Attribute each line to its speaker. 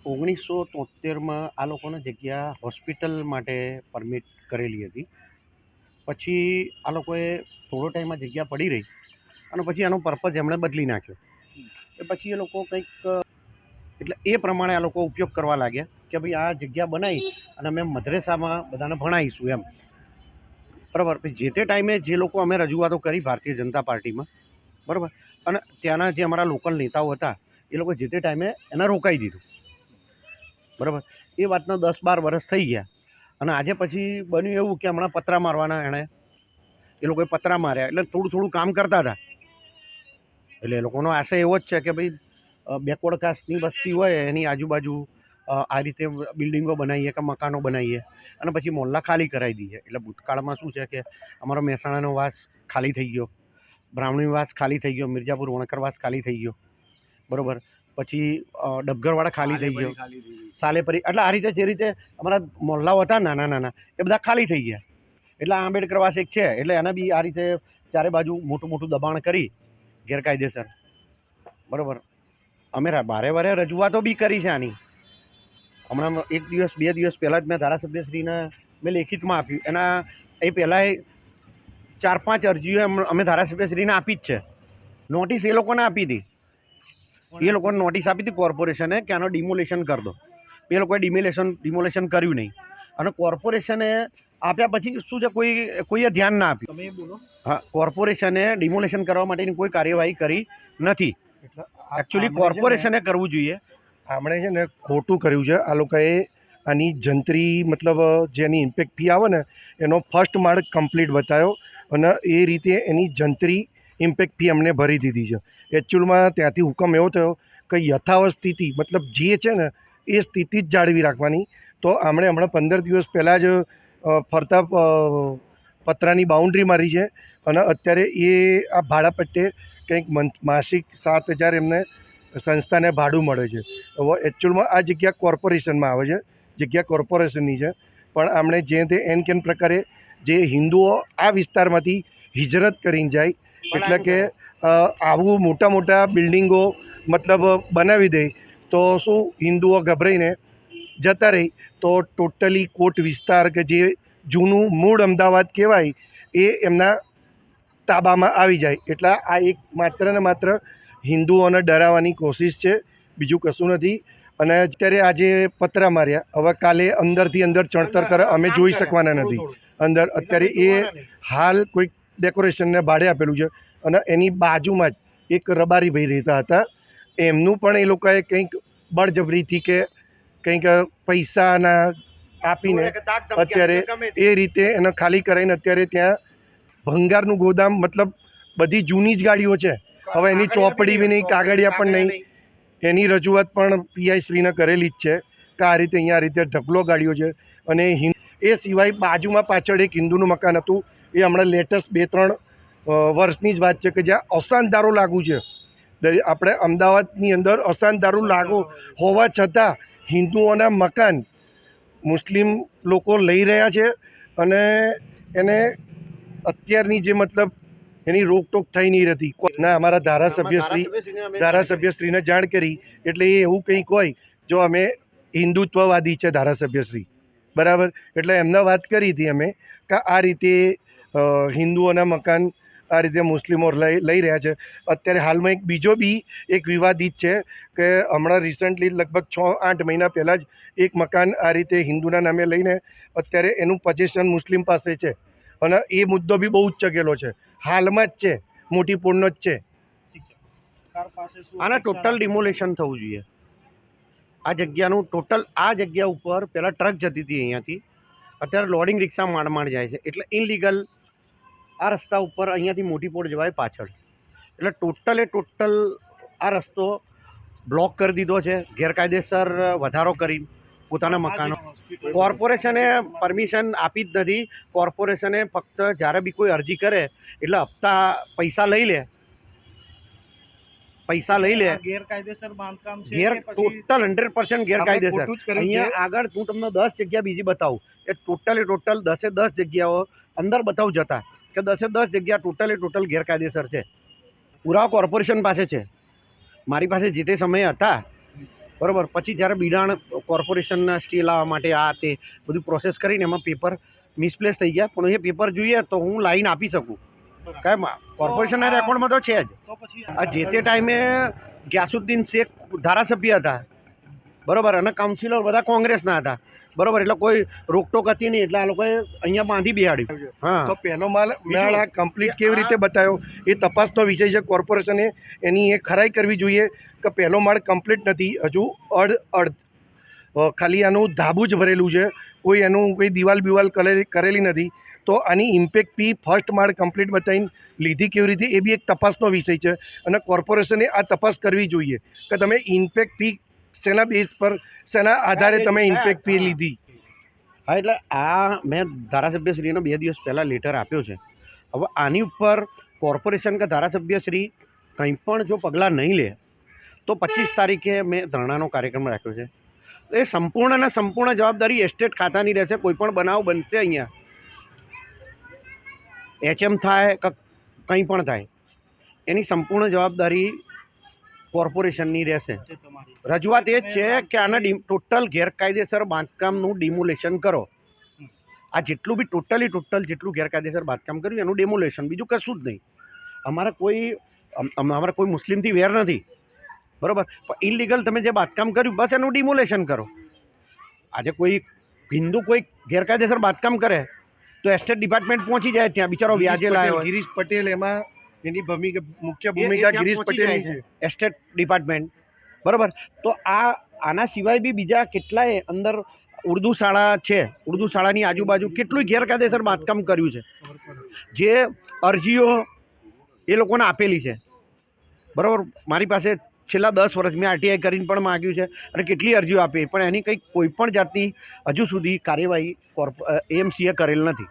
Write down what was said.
Speaker 1: 1973માં આ લોકોને જગ્યા હોસ્પિટલ માટે પરમિટ કરેલી હતી. પછી આ લોકોએ થોડો ટાઈમ આ જગ્યા પડી રહી અને પછી એનો પર્પઝ એમણે બદલી નાખ્યો. પછી એ લોકો કંઈક એટલે એ પ્રમાણે આ લોકો ઉપયોગ કરવા લાગ્યા કે ભાઈ આ જગ્યા બનાવી અને અમે મદ્રેસામાં બધાને ભણાવીશું એમ. બરાબર. જે તે ટાઈમે જે લોકો અમે રજૂઆતો કરી ભારતીય જનતા પાર્ટીમાં, બરાબર, અને ત્યાંના જે અમારા લોકલ નેતાઓ હતા એ લોકો જે તે ટાઈમે એને રોકાઈ દીધું. બરાબર. એ વાતના 10-12 વર્ષ થઈ ગયા અને આજે પછી બન્યું એવું કે હમણાં પતરા મારવાના એ લોકોએ પતરા માર્યા એટલે થોડું થોડું કામ કરતા હતા. એટલે એ લોકોનો આશય એવો જ છે કે ભાઈ બેકવર્ડ કાસ્ટની વસ્તી હોય એની આજુબાજુ આ રીતે બિલ્ડિંગો બનાવીએ કે મકાનો બનાવીએ અને પછી મોહલ્લા ખાલી કરાવી દઈએ. એટલે ભૂતકાળમાં શું છે કે અમારો મહેસાણાનો વાસ ખાલી થઈ ગયો, બ્રાહ્મણી વાસ ખાલી થઈ ગયો, મિર્જાપુર વણકરવાસ ખાલી થઈ ગયો, બરાબર, પછી ડબગરવાડા ખાલી થઈ ગયો, સાલેપરી, એટલે આ રીતે જે રીતે અમારા મોહલ્લાઓ હતા નાના નાના એ બધા ખાલી થઈ ગયા. એટલે આંબેડકરવાસ એક છે એટલે એને બી આ રીતે ચારે બાજુ મોટું મોટું દબાણ કરી ગેરકાયદેસર, બરાબર. અમે વારે વારે રજૂઆતો બી કરી છે આની. હમણાં 1 દિવસ 2 દિવસ પહેલાં જ મેં ધારાસભ્યશ્રીને મેં લેખિતમાં આપ્યું. એના એ પહેલાં 4-5 અરજીઓ અમે ધારાસભ્યશ્રીને આપી જ છે. નોટિસ એ લોકોને આપી હતી. એ લોકોને નોટિસ આપી હતી કોર્પોરેશને કે આનો ડિમોલેશન કરી દો. એ લોકોએ ડિમોલેશન કર્યું નહીં અને કોર્પોરેશને આપ્યા પછી શું છે કોઈએ ધ્યાન ના આપ્યું. હા, કોર્પોરેશને ડિમોલેશન કરવા માટેની કોઈ કાર્યવાહી કરી નથી. એકચ્યુઅલી કોર્પોરેશને કરવું જોઈએ.
Speaker 2: આમણે છે ને ખોટું કર્યું છે. આ લોકોએ આની જંત્રી મતલબ જેની ઇમ્પેક્ટ ફી આવે ને એનો ફર્સ્ટ માળ કમ્પ્લીટ બતાવ્યો અને એ રીતે એની જંત્રી ઇમ્પેક્ટ ફી અમને ભરી દીધી છે. એકચ્યુઅલમાં ત્યાંથી હુકમ એવો થયો કે યથાવત સ્થિતિ મતલબ જે છે ને એ સ્થિતિ જ જાળવી રાખવાની. તો આમણે હમણાં 15 દિવસ પહેલાં જ ફરતા પતરાની બાઉન્ડ્રી મારી છે અને અત્યારે એ આ ભાડા પટ્ટે કંઈક માસિક 7,000 એમને સંસ્થાને ભાડું મળે છે. હવે એકચ્યુઅલમાં આ જગ્યા કોર્પોરેશનમાં આવે છે, જગ્યા કોર્પોરેશનની છે, પણ આમણે જે તે એન કેન પ્રકારે જે હિન્દુઓ આ વિસ્તારમાંથી હિજરત કરીને જાય એટલે કે આવું મોટા મોટા બિલ્ડિંગો મતલબ બનાવી દે તો શું હિન્દુઓ ગભરાઈને જતા રહી તો ટોટલી કોટ વિસ્તાર કે જે જૂનું મૂળ અમદાવાદ કહેવાય એ એમના તાબામાં આવી જાય. એટલે આ એક માત્ર ને માત્ર હિન્દુઓને ડરાવવાની કોશિશ છે, બીજું કશું નથી. અને અત્યારે આજે પતરા માર્યા, હવે કાલે અંદરથી અંદર ચણતર કરે અમે જોઈ શકવાના નથી અંદર. અત્યારે એ હાલ કોઈક ડેકોરેશનને ભાડે આપેલું છે અને એની બાજુમાં જ એક રબારી ભાઈ રહેતા હતા, એમનું પણ એ લોકોએ કંઈક બળજબરીથી કે કંઈક પૈસાના આપીને અત્યારે એ રીતે એને ખાલી કરાવીને અત્યારે ત્યાં ભંગારનું ગોદામ મતલબ બધી જૂની જ ગાડીઓ છે. હવે એની ચોપડી બી નહીં, કાગળિયા પણ નહીં. એની રજૂઆત પણ પીઆઈ શ્રીને કરેલી જ છે કે આ રીતે અહીંયા આ રીતે ઢગલો ગાડીઓ છે. અને એ સિવાય બાજુમાં પાછળ એક હિન્દુનું મકાન હતું, એ હમણાં લેટેસ્ટ 2-3 વર્ષની જ વાત છે કે જ્યાં અશાંતદારો લાગુ છે. આપણે અમદાવાદની અંદર અશાંતદારો લાગુ હોવા છતાં હિન્દુઓના મકાન મુસ્લિમ લોકો લઈ રહ્યા છે અને એને અત્યારની જે મતલબ એની રોકટોક થઈ નહીં રહેતી. ના, અમારા ધારાસભ્યશ્રીને જાણ કરી એટલે એ એવું કંઈક હોય, જો અમે હિન્દુત્વવાદી છે ધારાસભ્યશ્રી, બરાબર, એટલે એમને વાત કરી હતી અમે કે આ રીતે હિન્દુઓના મકાન આ રીતે મુસ્લિમો લઈ રહ્યા છે. અત્યારે હાલમાં એક બીજો બી એક વિવાદિત છે કે હમણાં રિસન્ટલી લગભગ 6-8 મહિના પહેલાં જ એક મકાન આ રીતે હિન્દુના નામે લઈને અત્યારે એનું પોઝેશન મુસ્લિમ પાસે છે અને એ મુદ્દો બી બહુ જ ચગેલો છે, હાલમાં જ છે, મોટી પૂર્ણો જ છે.
Speaker 1: આના ટોટલ ડિમોલેશન થવું જોઈએ. આ જગ્યાનું ટોટલ આ જગ્યા ઉપર પહેલાં ટ્રક જતી હતી અહીંયાથી, અત્યારે લોડિંગ રિક્ષા માંડ જાય છે. એટલે ઇનલીગલ આ રસ્તા ઉપર અહીંયાથી મોટી પોળ જવાય પાછળ. એટલે ટોટલ આ રસ્તો બ્લોક કરી દીધો છે ગેરકાયદેસર વધારો કરી પોતાના મકાનો. કોર્પોરેશને પરમિશન આપી જ નથી. કોર્પોરેશને ફક્ત જ્યારે બી કોઈ અરજી કરે એટલે હપ્તા પૈસા લઈ લે
Speaker 3: ગેરકાયદેસર બાંધકામ છે,
Speaker 1: ટોટલ 100% ગેરકાયદેસર. અહીંયા આગળ હું તમને 10 જગ્યા બીજી બતાવું એ ટોટલ 10 જગ્યાઓ અંદર બતાવું જતા કે 10 જગ્યા ટોટલ ગેરકાયદેસર છે. પુરાવા કોર્પોરેશન પાસે છે, મારી પાસે જે તે સમયે હતા બરાબર. પછી જ્યારે બિડાણ કોર્પોરેશનના સ્ટે લાવવા માટે આ તે બધું પ્રોસેસ કરીને એમાં પેપર મિસપ્લેસ થઈ ગયા, પણ એ પેપર જોઈએ તો હું લાઈન આપી શકું, કાંઈ કોર્પોરેશનના રેકોર્ડમાં તો છે જ.
Speaker 3: તો પછી
Speaker 1: આ જે તે ટાઈમે ગ્યાસુદ્દીન શેખ ધારાસભ્ય હતા, બરાબર, અને કાઉન્સિલર બધા કોંગ્રેસના હતા, બરાબર, એટલે કોઈ રોકટોક હતી નહીં, એટલે આ લોકોએ અહીંયા બાંધી બેહાડ્યું. હા,
Speaker 2: તો પહેલો માળ આ કમ્પ્લીટ કેવી રીતે બતાવ્યો એ તપાસનો વિષય છે. કોર્પોરેશને એની એ ખરાઈ કરવી જોઈએ કે પહેલો માળ કમ્પ્લીટ નથી, હજુ ખાલી આનું ધાબું જ ભરેલું છે, કોઈ એનું કોઈ દિવાલ કરેલી નથી. તો આની ઇમ્પેક્ટ ફી ફર્સ્ટ માળ કમ્પ્લીટ બતાવીને લીધી કેવી રીતે એ બી એક તપાસનો વિષય છે, અને કોર્પોરેશને આ તપાસ કરવી જોઈએ કે તમે ઇમ્પેક્ટ ફી શેના બેઝ પર, શેના આધારે તમે ઇમ્પેક્ટ ફી લીધી.
Speaker 1: હા, એટલે આ મેં ધારાસભ્યશ્રીનો 2 દિવસ પહેલાં લેટર આપ્યો છે. હવે આની ઉપર કોર્પોરેશન કે ધારાસભ્યશ્રી કંઈ પણ જો પગલાં નહીં લે તો 25 તારીખે મેં ધરણાનો કાર્યક્રમ રાખ્યો છે. એ સંપૂર્ણ જવાબદારી એસ્ટેટ ખાતાની રહેશે. કોઈ પણ બનાવ બનશે અહીંયા, HM થાય કે કંઈ પણ થાય, એની સંપૂર્ણ જવાબદારી કોર્પોરેશનની રહેશે.
Speaker 3: તમારી
Speaker 1: રજૂઆત એ જ છે કે આના ટોટલ ગેરકાયદેસર બાંધકામનું ડિમોલેશન કરો. આ જેટલું બી ટોટલ જેટલું ગેરકાયદેસર બાંધકામ કર્યું એનું ડેમોલેશન, બીજું કશું જ નહીં. અમારા કોઈ મુસ્લિમથી વેર નથી, બરાબર, પણ ઇલીગલ તમે જે બાંધકામ કર્યું બસ એનું ડિમોલેશન કરો. આજે કોઈ હિન્દુ કોઈ ગેરકાયદેસર બાંધકામ કરે તો એસ્ટેટ ડિપાર્ટમેન્ટ પહોંચી જાય ત્યાં, બિચારો વ્યાજે લાવ્યો હોય.
Speaker 2: ગિરીશ પટેલ એમાં એની મુખ્ય ભૂમિકા ગિરીશ પટેલની છે,
Speaker 1: એસ્ટેટ ડિપાર્ટમેન્ટ, બરાબર. તો આના સિવાય બી બીજા કેટલાય અંદર ઉર્દુ શાળા છે, ઉર્દુ શાળાની આજુબાજુ કેટલું ગેરકાયદેસર બાંધકામ કર્યું છે, જે અરજીઓ એ લોકોને આપેલી છે, બરાબર. મારી પાસે છેલ્લા 10 વર્ષ મેં RTI કરીને પણ માગ્યું છે અને કેટલી અરજીઓ આપી, પણ એની કંઈ કોઈ પણ જાતની હજુ સુધી કાર્યવાહી AMCએ કરેલ નથી.